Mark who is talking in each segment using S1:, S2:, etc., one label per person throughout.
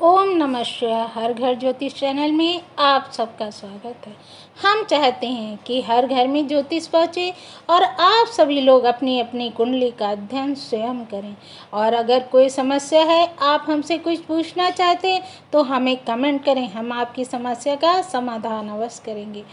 S1: ओम नमः शिवाय। हर घर ज्योतिष चैनल में आप सबका स्वागत है। हम चाहते हैं कि हर घर में ज्योतिष पहुँचे और आप सभी लोग अपनी अपनी कुंडली का अध्ययन स्वयं करें। और अगर कोई समस्या है, आप हमसे कुछ पूछना चाहते हैं तो हमें कमेंट करें, हम आपकी समस्या का समाधान अवश्य करेंगे।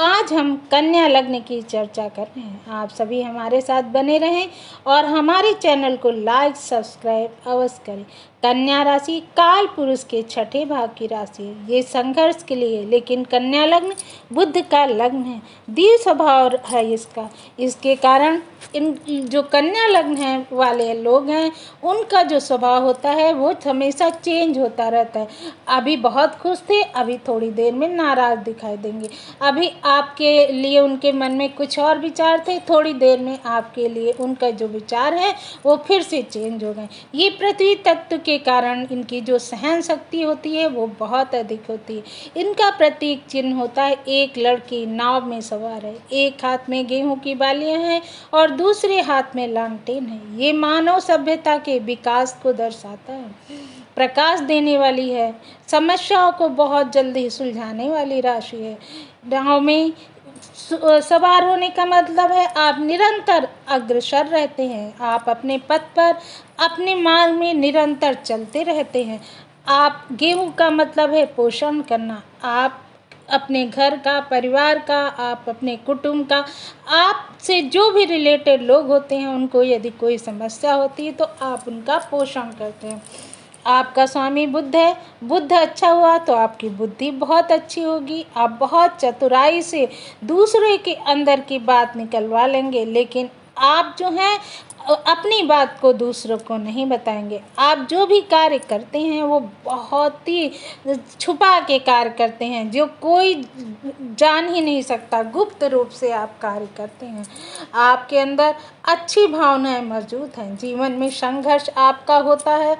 S1: आज हम कन्या लग्न की चर्चा कर रहे हैं। आप सभी हमारे साथ बने रहें और हमारे चैनल को लाइक सब्सक्राइब अवश्य करें। कन्या राशि काल पुरुष के छठे भाव की राशि है। ये संघर्ष के लिए है, लेकिन कन्या लग्न बुध का लग्न है, दीव स्वभाव है इसका। इसके कारण इन जो कन्या लग्न है वाले लोग हैं, उनका जो स्वभाव होता है वो हमेशा चेंज होता रहता है। अभी बहुत खुश थे, अभी थोड़ी देर में नाराज दिखाई देंगे। अभी आपके लिए उनके मन में कुछ और विचार थे, थोड़ी देर में आपके लिए उनका जो विचार है वो फिर से चेंज हो गए। ये पृथ्वी तत्व के कारण इनकी जो सहन शक्ति होती है वो बहुत अधिक होती है। इनका प्रतीक चिन्ह होता है एक लड़की नाव में सवार है, एक हाथ में गेहूं की बालियां हैं और दूसरे हाथ में लालटेन है। ये मानव सभ्यता के विकास को दर्शाता है, प्रकाश देने वाली है, समस्याओं को बहुत जल्दी सुलझाने वाली राशि है। नाव में सवार होने का मतलब है आप निरंतर अग्रसर रहते हैं, आप अपने पथ पर अपने मार्ग में निरंतर चलते रहते हैं। आप गेहूं का मतलब है पोषण करना, आप अपने घर का, परिवार का, आप अपने कुटुंब का, आपसे जो भी रिलेटेड लोग होते हैं उनको यदि कोई समस्या होती है तो आप उनका पोषण करते हैं। आपका स्वामी बुध है, बुध अच्छा हुआ तो आपकी बुद्धि बहुत अच्छी होगी, आप बहुत चतुराई से दूसरे के अंदर की बात निकलवा लेंगे, लेकिन आप जो हैं अपनी बात को दूसरों को नहीं बताएंगे। आप जो भी कार्य करते हैं वो बहुत ही छुपा के कार्य करते हैं, जो कोई जान ही नहीं सकता, गुप्त रूप से आप कार्य करते हैं। आपके अंदर अच्छी भावनाएं मौजूद हैं, जीवन में संघर्ष आपका होता है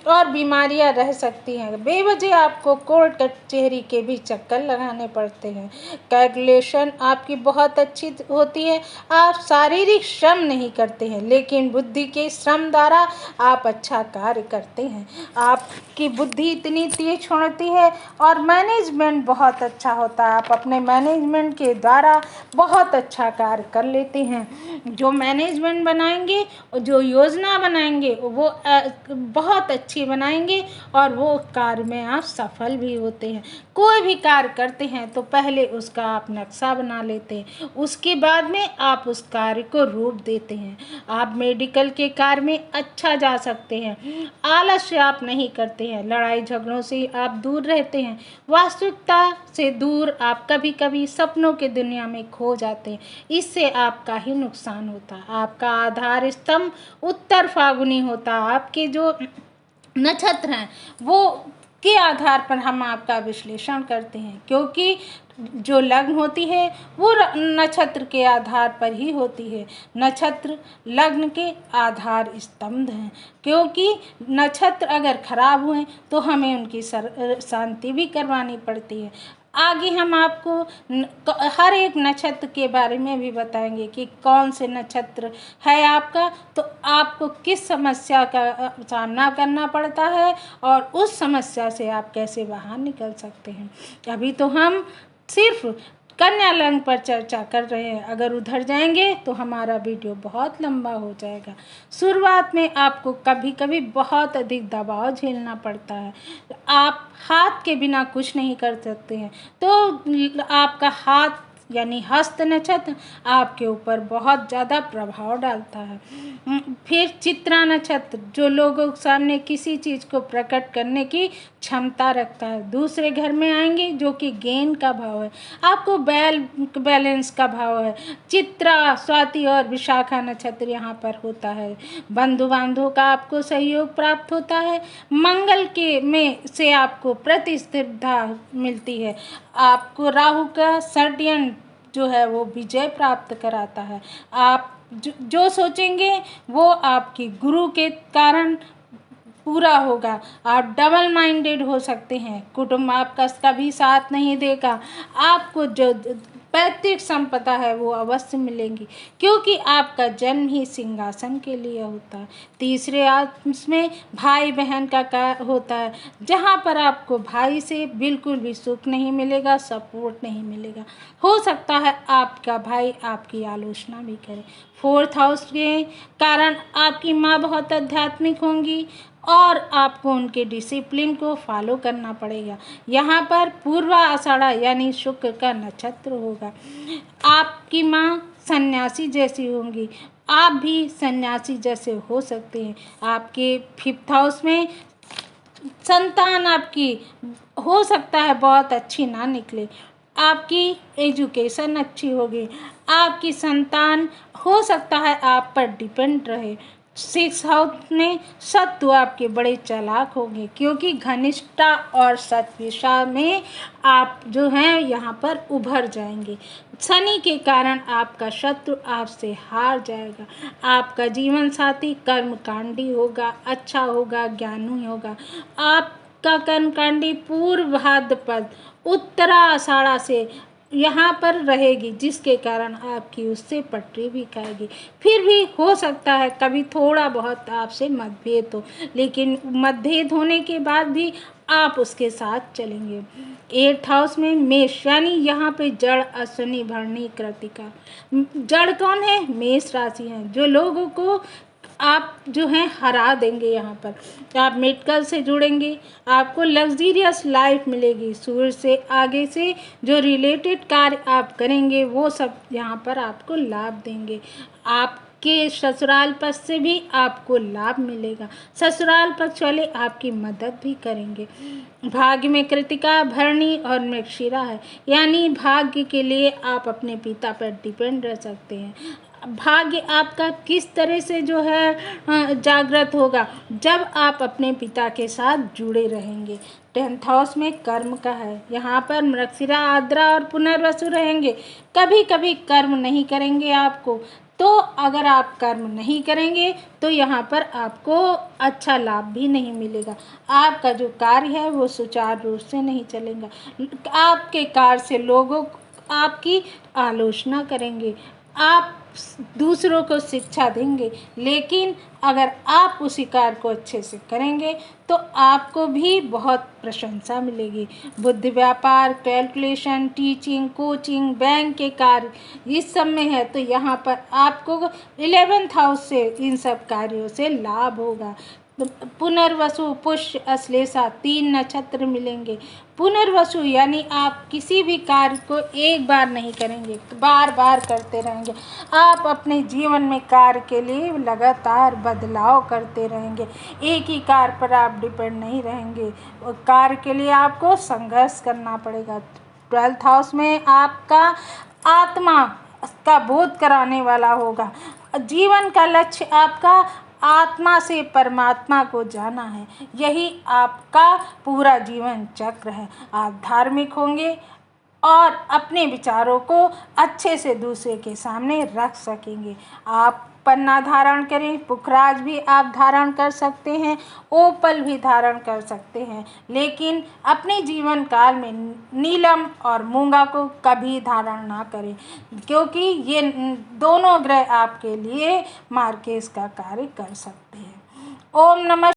S1: और बीमारियां रह सकती हैं। बेवजह आपको कोर्ट कचहरी के भी चक्कर लगाने पड़ते हैं। कैलकुलेशन आपकी बहुत अच्छी होती है, आप शारीरिक श्रम नहीं करते हैं, लेकिन बुद्धि के श्रम द्वारा आप अच्छा कार्य करते हैं। आपकी बुद्धि इतनी तेज होती है और मैनेजमेंट बहुत अच्छा होता है, आप अपने मैनेजमेंट के द्वारा बहुत अच्छा कार्य कर लेते हैं। जो मैनेजमेंट बनाएंगे, जो योजना बनाएंगे वो बहुत अच्छी बनाएंगे और वो कार्य में आप सफल भी होते हैं। कोई भी कार्य करते हैं तो पहले उसका आप नक्शा बना लेते हैं, उसके बाद में आप उस कार्य को रूप देते हैं। आप मेडिकल के कार्य में अच्छा जा सकते हैं, आलस्य आप नहीं करते हैं, लड़ाई झगड़ों से आप दूर रहते हैं, वास्तविकता से दूर आप कभी कभी सपनों के दुनिया में खो जाते हैं, इससे आपका ही नुकसान होता है। आपका आधार स्तंभ उत्तर फाल्गुनी होता है। आपके जो नक्षत्र हैं वो के आधार पर हम आपका विश्लेषण करते हैं, क्योंकि जो लग्न होती है वो नक्षत्र के आधार पर ही होती है। नक्षत्र लग्न के आधार स्तंभ हैं, क्योंकि नक्षत्र अगर खराब हुए तो हमें उनकी शांति भी करवानी पड़ती है। आगे हम आपको हर एक नक्षत्र के बारे में भी बताएंगे कि कौन से नक्षत्र है आपका, तो आपको किस समस्या का सामना करना पड़ता है और उस समस्या से आप कैसे बाहर निकल सकते हैं। अभी तो हम सिर्फ कन्या लग्न पर चर्चा कर रहे हैं, अगर उधर जाएंगे तो हमारा वीडियो बहुत लंबा हो जाएगा। शुरुआत में आपको कभी कभी बहुत अधिक दबाव झेलना पड़ता है, आप हाथ के बिना कुछ नहीं कर सकते हैं, तो आपका हाथ यानी हस्त नक्षत्र आपके ऊपर बहुत ज़्यादा प्रभाव डालता है। फिर चित्रा नक्षत्र जो लोगों के सामने किसी चीज़ को प्रकट करने की क्षमता रखता है, दूसरे घर में आएंगे जो कि गेन का भाव है, आपको बैलेंस का भाव है। चित्रा, स्वाति और विशाखा नक्षत्र यहाँ पर होता है। बंधु बांधवों का आपको सहयोग प्राप्त होता है। मंगल के में से आपको प्रतिस्पर्धा मिलती है। आपको राहु का षड्यंत्र जो है वो विजय प्राप्त कराता है। आप जो सोचेंगे वो आपकी गुरु के कारण पूरा होगा। आप डबल माइंडेड हो सकते हैं, कुटुंब आपका कभी साथ नहीं देगा। आपको जो पैतृक संपदा है वो अवश्य मिलेंगी, क्योंकि आपका जन्म ही सिंहासन के लिए होता है। तीसरे अंश में भाई बहन का होता है, जहाँ पर आपको भाई से बिल्कुल भी सुख नहीं मिलेगा, सपोर्ट नहीं मिलेगा। हो सकता है आपका भाई आपकी आलोचना भी करे। फोर्थ हाउस के कारण आपकी माँ बहुत आध्यात्मिक होंगी और आपको उनके डिसिप्लिन को फॉलो करना पड़ेगा। यहाँ पर पूर्वा आषाढ़ा यानी शुक्र का नक्षत्र होगा। आपकी माँ सन्यासी जैसी होंगी, आप भी सन्यासी जैसे हो सकते हैं। आपके फिफ्थ हाउस में संतान आपकी हो सकता है बहुत अच्छी ना निकले, आपकी एजुकेशन अच्छी होगी, आपकी संतान हो सकता है आप पर डिपेंड रहे। सिक्स हाउस में शत्रु आपके बड़े चालाक होंगे, क्योंकि घनिष्ठता और सत्विषा में आप जो हैं यहाँ पर उभर जाएंगे। शनि के कारण आपका शत्रु आपसे हार जाएगा। आपका जीवन साथी कर्मकांडी होगा, अच्छा होगा, ज्ञानी होगा। आपका कर्मकांडी पूर्व भाद्रपद उत्तरा आषाढ़ा से यहाँ पर रहेगी, जिसके कारण आपकी उससे पटरी भी खाएगी। फिर भी हो सकता है कभी थोड़ा बहुत आपसे मतभेद हो, लेकिन मतभेद होने के बाद भी आप उसके साथ चलेंगे। एट्थ हाउस में मेष यानी यहाँ पे जड़, अश्विनी, भरणी, कृतिका। जड़ कौन है? मेष राशि है, जो लोगों को आप जो हैं हरा देंगे। यहाँ पर आप मेडिकल से जुड़ेंगे, आपको लग्जीरियस लाइफ मिलेगी। सूर्य से आगे से जो रिलेटेड कार्य आप करेंगे वो सब यहाँ पर आपको लाभ देंगे। आपके ससुराल पक्ष से भी आपको लाभ मिलेगा, ससुराल पक्ष वाले आपकी मदद भी करेंगे। भाग्य में कृतिका, भरणी और मृगशिरा है, यानी भाग्य के लिए आप अपने पिता पर डिपेंड रह सकते हैं। भाग्य आपका किस तरह से जो है जागृत होगा, जब आप अपने पिता के साथ जुड़े रहेंगे। टेंथ हाउस में कर्म का है, यहाँ पर मृगशिरा, आर्द्रा और पुनर्वसु रहेंगे। कभी कभी कर्म नहीं करेंगे आपको, तो अगर आप कर्म नहीं करेंगे तो यहाँ पर आपको अच्छा लाभ भी नहीं मिलेगा। आपका जो कार्य है वो सुचारू रूप से नहीं चलेगा। आपके कार्य से लोगों आपकी आलोचना करेंगे, आप दूसरों को शिक्षा देंगे, लेकिन अगर आप उसी कार्य को अच्छे से करेंगे तो आपको भी बहुत प्रशंसा मिलेगी। बुद्धि, व्यापार, कैलकुलेशन, टीचिंग, कोचिंग, बैंक के कार्य इस सब में है, तो यहाँ पर आपको 11th हाउस से इन सब कार्यों से लाभ होगा। पुनर्वसु, पुष्य, अश्लेषा 3 नक्षत्र मिलेंगे। पुनर्वसु यानी आप किसी भी कार्य को एक बार नहीं करेंगे, बार बार करते रहेंगे। आप अपने जीवन में कार्य के लिए लगातार बदलाव करते रहेंगे, एक ही कार्य पर आप डिपेंड नहीं रहेंगे। कार्य के लिए आपको संघर्ष करना पड़ेगा। 12th हाउस में आपका आत्मा का बोध कराने वाला होगा। जीवन का लक्ष्य आपका आत्मा से परमात्मा को जाना है, यही आपका पूरा जीवन चक्र है। आप धार्मिक होंगे और अपने विचारों को अच्छे से दूसरे के सामने रख सकेंगे। आप पन्ना धारण करें, पुखराज भी आप धारण कर सकते हैं, ओपल भी धारण कर सकते हैं, लेकिन अपने जीवन काल में नीलम और मूंगा को कभी धारण ना करें, क्योंकि ये दोनों ग्रह आपके लिए मार्केस का कार्य कर सकते हैं। ओम नमः।